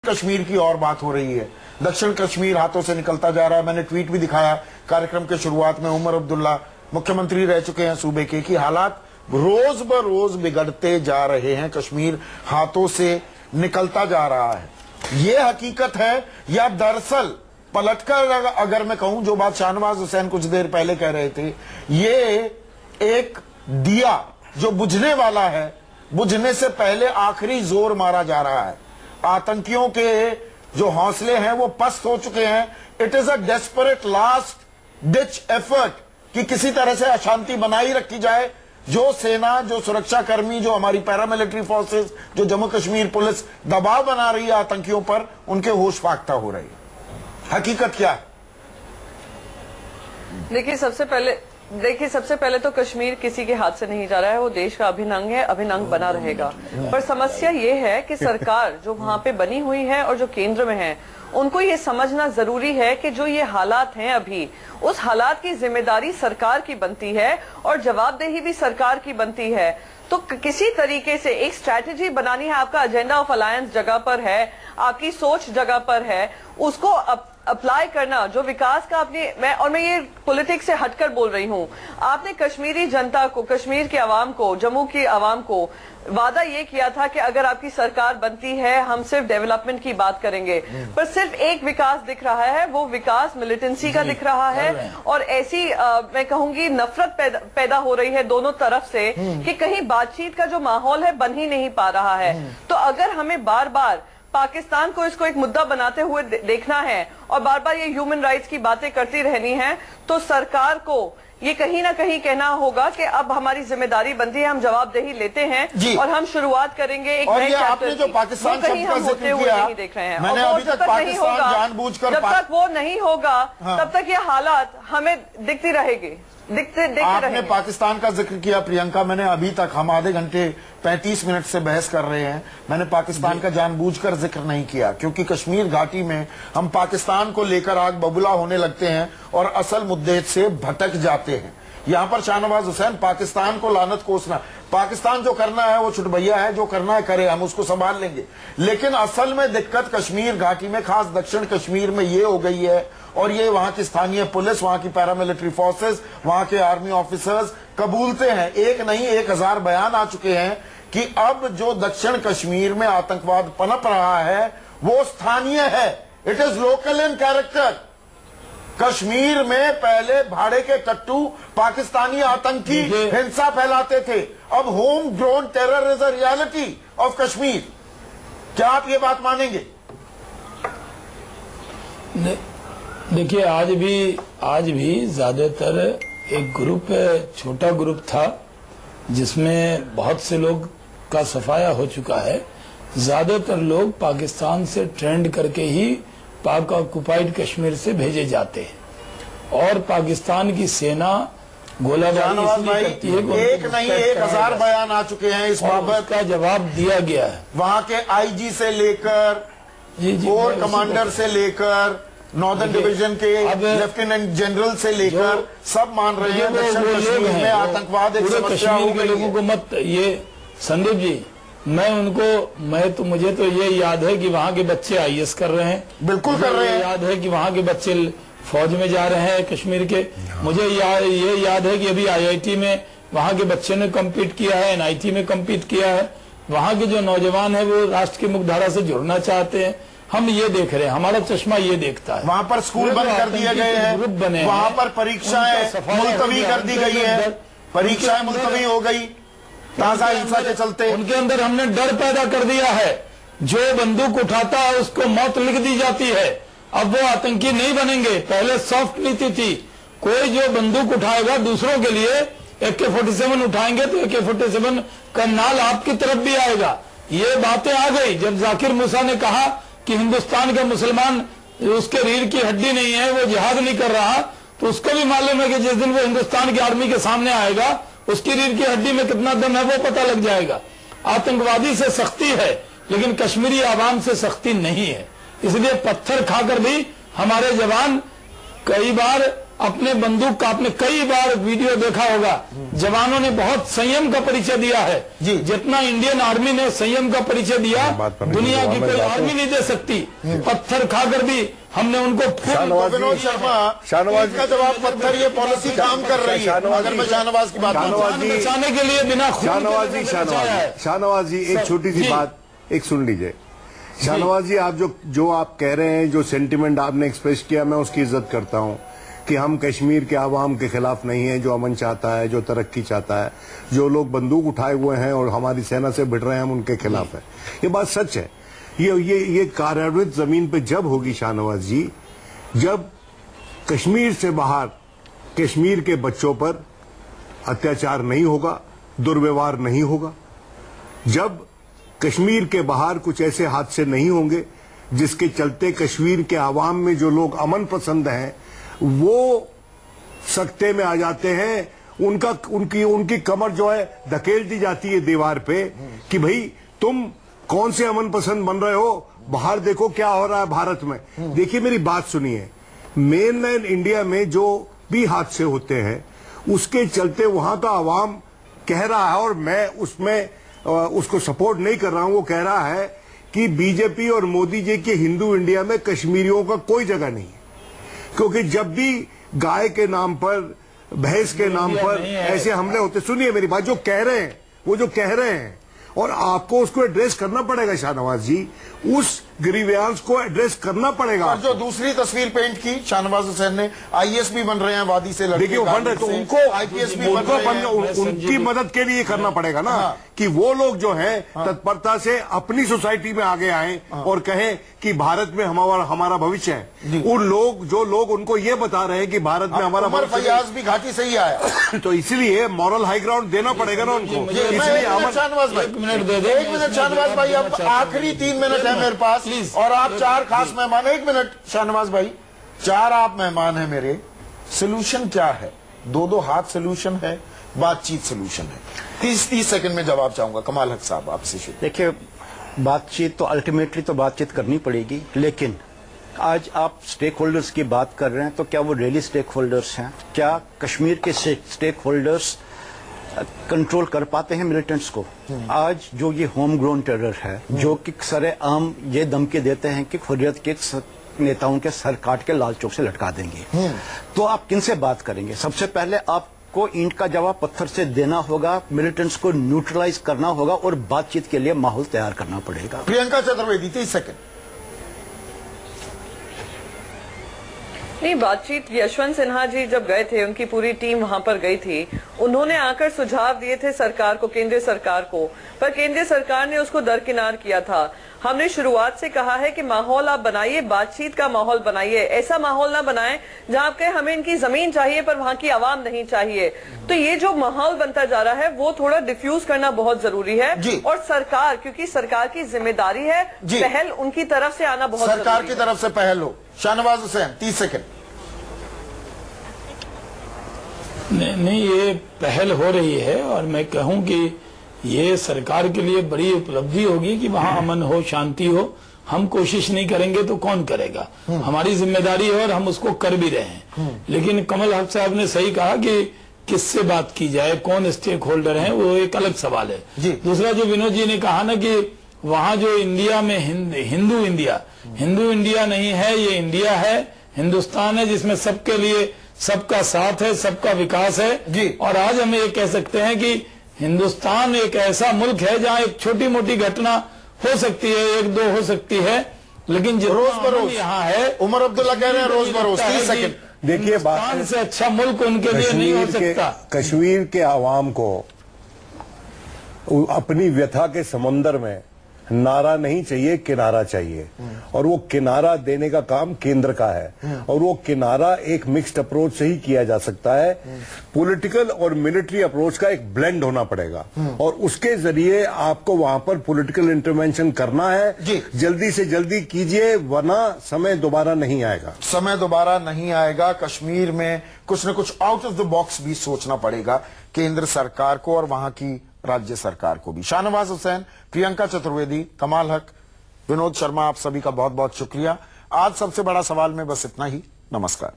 कश्मीर की और बात हो रही है। दक्षिण कश्मीर हाथों से निकलता जा रहा है। मैंने ट्वीट भी दिखाया कार्यक्रम के शुरुआत में। उमर अब्दुल्ला मुख्यमंत्री रह चुके हैं सूबे के, कि हालात रोज ब रोज बिगड़ते जा रहे हैं, कश्मीर हाथों से निकलता जा रहा है। ये हकीकत है या दरअसल पलटकर अगर मैं कहूं, जो बात शाहनवाज हुसैन कुछ देर पहले कह रहे थे, ये एक दिया जो बुझने वाला है, बुझने से पहले आखिरी जोर मारा जा रहा है। आतंकियों के जो हौसले हैं वो पस्त हो चुके हैं। It is a desperate last ditch effort कि किसी तरह से अशांति बनाई रखी जाए। जो सेना, जो सुरक्षा कर्मी, जो हमारी पैरामिलिट्री फोर्सेस, जो जम्मू कश्मीर पुलिस दबाव बना रही है आतंकियों पर, उनके होश फाख्ता हो रही है। हकीकत क्या है? देखिए, सबसे पहले तो कश्मीर किसी के हाथ से नहीं जा रहा है, वो देश का अभिन्न अंग है, अभिन्न अंग बना रहेगा। पर समस्या ये है कि सरकार जो वहां पे बनी हुई है और जो केंद्र में है, उनको ये समझना जरूरी है कि जो ये हालात हैं अभी, उस हालात की जिम्मेदारी सरकार की बनती है और जवाबदेही भी सरकार की बनती है। तो किसी तरीके से एक स्ट्रैटेजी बनानी है, आपका एजेंडा ऑफ अलायंस जगह पर है, आपकी सोच जगह पर है, उसको अप्लाई करना, जो विकास का आपने, मैं ये पॉलिटिक्स से हटकर बोल रही हूँ, आपने कश्मीरी जनता को, कश्मीर के अवाम को, जम्मू की अवाम को वादा ये किया था कि अगर आपकी सरकार बनती है हम सिर्फ डेवलपमेंट की बात करेंगे। पर सिर्फ एक विकास दिख रहा है, वो विकास मिलिटेंसी का दिख रहा है। और ऐसी मैं कहूंगी नफरत पैदा हो रही है दोनों तरफ से कि कहीं बातचीत का जो माहौल है बन ही नहीं पा रहा है। तो अगर हमें बार बार पाकिस्तान को इसको एक मुद्दा बनाते हुए देखना है और बार बार ये ह्यूमन राइट्स की बातें करती रहनी है, तो सरकार को ये कहीं ना कहीं कहना होगा कि अब हमारी जिम्मेदारी बनती है, हम जवाबदेही लेते हैं और हम शुरुआत करेंगे एक नए चैप्टर की। जो पाकिस्तान कहीं हम होते हुए नहीं देख रहे हैं, मैंने अभी तक पाकिस्तान जानबूझकर, जब तक वो नहीं होगा तब तक ये हालात हमें दिखती रहेगी। आपने पाकिस्तान का जिक्र किया प्रियंका, मैंने अभी तक, हम आधे घंटे 35 मिनट से बहस कर रहे हैं, मैंने पाकिस्तान का जानबूझकर जिक्र नहीं किया, क्योंकि कश्मीर घाटी में हम पाकिस्तान को लेकर आग बबूला होने लगते हैं और असल मुद्दे से भटक जाते हैं। यहां पर शाहनवाज हुसैन पाकिस्तान को लानत कोसना, पाकिस्तान जो करना है वो छुटभैया है, जो करना है करे, हम उसको संभाल लेंगे। लेकिन असल में दिक्कत कश्मीर घाटी में, खास दक्षिण कश्मीर में ये हो गई है, और ये वहां की स्थानीय पुलिस, वहां की पैरामिलिट्री फोर्सेस, वहां के आर्मी ऑफिसर्स कबूलते हैं। एक नहीं 1000 बयान आ चुके हैं कि अब जो दक्षिण कश्मीर में आतंकवाद पनप रहा है वो स्थानीय है, it is local in character. Kashmir में पहले भाड़े के टट्टू पाकिस्तानी आतंकी हिंसा फैलाते थे, अब home grown terror is a reality of Kashmir. क्या आप ये बात मानेंगे? देखिए, आज भी ज्यादातर एक ग्रुप, छोटा ग्रुप था जिसमें बहुत से लोग का सफाया हो चुका है। ज्यादातर लोग पाकिस्तान से ट्रेंड करके ही पाक ऑक्युपाइड कश्मीर से भेजे जाते हैं और पाकिस्तान की सेना गोलाबारी करती है। एक नहीं 1000 बयान आ चुके हैं इस बाबत का जवाब दिया गया है। वहां के आईजी से लेकर कोर कमांडर से लेकर नॉर्दर्न डिवीजन के लेफ्टिनेंट जनरल से लेकर सब मान रहे हैं दक्षिण कश्मीर में आतंकवाद एक समस्या हो गई है। लोगों को मत ये संदीप जी, मुझे तो ये याद है कि वहाँ के बच्चे IAS कर रहे हैं, बिल्कुल कर रहे हैं। याद है कि वहाँ के बच्चे फौज में जा रहे हैं कश्मीर के। मुझे ये याद है कि अभी IIT में वहाँ के बच्चे ने कम्पीट किया है, NIT में कम्पीट किया है। वहाँ के जो नौजवान है वो राष्ट्र की मुख्यधारा से जुड़ना चाहते हैं। हम ये देख रहे हैं, हमारा चश्मा ये देखता है। वहाँ पर स्कूल बंद कर दिए गए हैं, ग्रुप बने, वहाँ पर परीक्षाएं मुलतवी कर दी गई है, परीक्षाएं मुलतवी हो गई ताजा हिंसा के चलते। उनके अंदर हमने डर पैदा कर दिया है, जो बंदूक उठाता है उसको मौत लिख दी जाती है। अब वो आतंकी नहीं बनेंगे। पहले सॉफ्ट नीति थी, कोई जो बंदूक उठाएगा दूसरों के लिए, AK-47 उठाएंगे तो AK-47 का नाल आपकी तरफ भी आएगा। ये बातें आ गई जब जाकिर मूसा ने कहा कि हिंदुस्तान का मुसलमान उसके रीढ़ की हड्डी नहीं है, वो जिहाद नहीं कर रहा, तो उसको भी मालूम है कि जिस दिन वो हिंदुस्तान की आर्मी के सामने आएगा उसकी रीढ़ की हड्डी में कितना दम है वो पता लग जाएगा। आतंकवादी से सख्ती है लेकिन कश्मीरी आवाम से सख्ती नहीं है। इसलिए पत्थर खाकर भी हमारे जवान कई बार अपने बंदूक का, आपने कई बार वीडियो देखा होगा, जवानों ने बहुत संयम का परिचय दिया है। जितना इंडियन आर्मी ने संयम का परिचय दिया, दुनिया की कोई आर्मी नहीं दे सकती। पत्थर खाकर भी हमने उनको विनोद शर्मा, शाहनवाज का जवाब पत्थर, ये पॉलिसी काम कर रही है। अगर मैं शाहनवाज की बात बचाने के लिए बिना शाहनवाज जी एक छोटी सी बात एक सुन लीजिए। शाहनवाज जी, आप जो आप कह रहे हैं, जो सेंटिमेंट आपने एक्सप्रेस किया, मैं उसकी इज्जत करता हूं कि हम कश्मीर के आवाम के खिलाफ नहीं है, जो अमन चाहता है, जो तरक्की चाहता है, जो लोग बंदूक उठाए हुए हैं और हमारी सेना से भिड़ रहे हैं, हम उनके खिलाफ है। ये बात सच है। ये कार्यान्वित जमीन पे जब होगी शाहनवाज जी, जब कश्मीर से बाहर कश्मीर के बच्चों पर अत्याचार नहीं होगा, दुर्व्यवहार नहीं होगा, जब कश्मीर के बाहर कुछ ऐसे हादसे नहीं होंगे जिसके चलते कश्मीर के आवाम में जो लोग अमन पसंद हैं वो सकते में आ जाते हैं, उनकी कमर जो है धकेल दी जाती है दीवार पे कि भाई तुम कौन से अमन पसंद बन रहे हो, बाहर देखो क्या हो रहा है भारत में। देखिए मेरी बात सुनिए, मेनलैंड इंडिया में जो भी हादसे होते हैं उसके चलते वहां का आवाम कह रहा है, और मैं उसमें उसको सपोर्ट नहीं कर रहा हूं, वो कह रहा है कि बीजेपी और मोदी जी के हिंदू इंडिया में कश्मीरियों का कोई जगह नहीं है, क्योंकि जब भी गाय के नाम पर, भैंस के नाम पर ऐसे हमले होते, सुनिए मेरी बात, जो कह रहे हैं वो जो कह रहे हैं, और आपको उसको एड्रेस करना पड़ेगा शाहनवाज जी, उस ग्रीवियांस को एड्रेस करना पड़ेगा। और जो दूसरी तस्वीर पेंट की शाहनवाज हुसैन ने, आईएएस भी बन रहे हैं वादी से लड़के, देखिए वो बन रहे, तो उनको आईपीएस भी बन रहे हैं, उनकी मदद के लिए करना पड़ेगा ना। कि वो लोग जो हैं तत्परता से अपनी सोसाइटी में आगे आए और कहें कि भारत में हमारा भविष्य है। जो लोग उनको ये बता रहे हैं कि भारत में हमारा भविष्य, फैयाज भी घाटी से ही आया, तो इसलिए मॉरल हाई ग्राउंड देना पड़ेगा ना उनको। इसलिए शाहनवाज भाई, एक मिनट शाहनवाज भाई, अब आखिरी 3 मिनट है मेरे पास, और आप 4 खास मेहमान। 1 मिनट शाहनवाज भाई, 4 आप मेहमान हैं मेरे। सोल्यूशन क्या है? 2-2 हाथ सोल्यूशन है, बातचीत सोल्यूशन है। 30 सेकंड में जवाब चाहूंगा। कमाल हक साहब आपसे शुरू। देखिए, बातचीत तो अल्टीमेटली तो बातचीत करनी पड़ेगी, लेकिन आज आप स्टेक होल्डर्स की बात कर रहे हैं, तो क्या वो रियली स्टेक होल्डर्स हैं? क्या कश्मीर के स्टेक होल्डर्स कंट्रोल कर पाते हैं मिलिटेंट्स को? आज जो ये होम ग्रोन टेरर है, जो कि सरेआम ये धमकी देते हैं कि हुर्रियत के नेताओं के सर काट के लाल चौक से लटका देंगे, तो आप किनसे बात करेंगे? सबसे पहले आपको ईंट का जवाब पत्थर से देना होगा, मिलिटेंट्स को न्यूट्रलाइज करना होगा और बातचीत के लिए माहौल तैयार करना पड़ेगा। प्रियंका चतुर्वेदी 30 सेकंड। नहीं, बातचीत यशवंत सिन्हा जी जब गए थे, उनकी पूरी टीम वहां पर गई थी, उन्होंने आकर सुझाव दिए थे सरकार को, केंद्रीय सरकार को, पर केंद्रीय सरकार ने उसको दरकिनार किया था। हमने शुरुआत से कहा है कि माहौल आप बनाइए, बातचीत का माहौल बनाइए, ऐसा माहौल ना बनाएं जहां आप कहें हमें इनकी जमीन चाहिए पर वहां की आवाम नहीं चाहिए। तो ये जो माहौल बनता जा रहा है वो थोड़ा डिफ्यूज करना बहुत जरूरी है, और सरकार, क्योंकि सरकार की जिम्मेदारी है, पहल उनकी तरफ से आना बहुत जरूरी है। सरकार की तरफ से पहल हो। शाहनवाज हुसैन 30 सेकंड। नहीं, ये पहल हो रही है, और मैं कहूं कि ये सरकार के लिए बड़ी उपलब्धि होगी कि वहां अमन हो, शांति हो। हम कोशिश नहीं करेंगे तो कौन करेगा? हमारी जिम्मेदारी है और हम उसको कर भी रहे हैं। लेकिन कमल हक साहब ने सही कहा कि किससे बात की जाए, कौन स्टेक होल्डर है, वो एक अलग सवाल है। दूसरा जो विनोद जी ने कहा ना कि वहां जो इंडिया में हिंदू इंडिया नहीं है, ये इंडिया है, हिंदुस्तान है, जिसमें सबके लिए सबका साथ है, सबका विकास है। और आज हम ये कह सकते हैं कि हिंदुस्तान एक ऐसा मुल्क है जहां एक छोटी मोटी घटना हो सकती है, 1-2 हो सकती है, लेकिन जो रोज बरोज यहाँ है, उमर अब्दुल्ला कह रहे हैं रोज बरोज। 30 सेकंड। देखिए, हिंदुस्तान से अच्छा मुल्क उनके लिए नहीं हो सकता। कश्मीर के आवाम को अपनी व्यथा के समंदर में नारा नहीं चाहिए, किनारा चाहिए, और वो किनारा देने का काम केंद्र का है, और वो किनारा एक मिक्स्ड अप्रोच से ही किया जा सकता है। पॉलिटिकल और मिलिट्री अप्रोच का एक ब्लेंड होना पड़ेगा, और उसके जरिए आपको वहां पर पॉलिटिकल इंटरवेंशन करना है। जल्दी से जल्दी कीजिए, वरना समय दोबारा नहीं आएगा। समय दोबारा नहीं आएगा। कश्मीर में कुछ न कुछ आउट ऑफ द बॉक्स भी सोचना पड़ेगा केंद्र सरकार को और वहां की राज्य सरकार को भी। शाहनवाज हुसैन, प्रियंका चतुर्वेदी, कमाल हक, विनोद शर्मा, आप सभी का बहुत बहुत शुक्रिया। आज सबसे बड़ा सवाल में बस इतना ही। नमस्कार।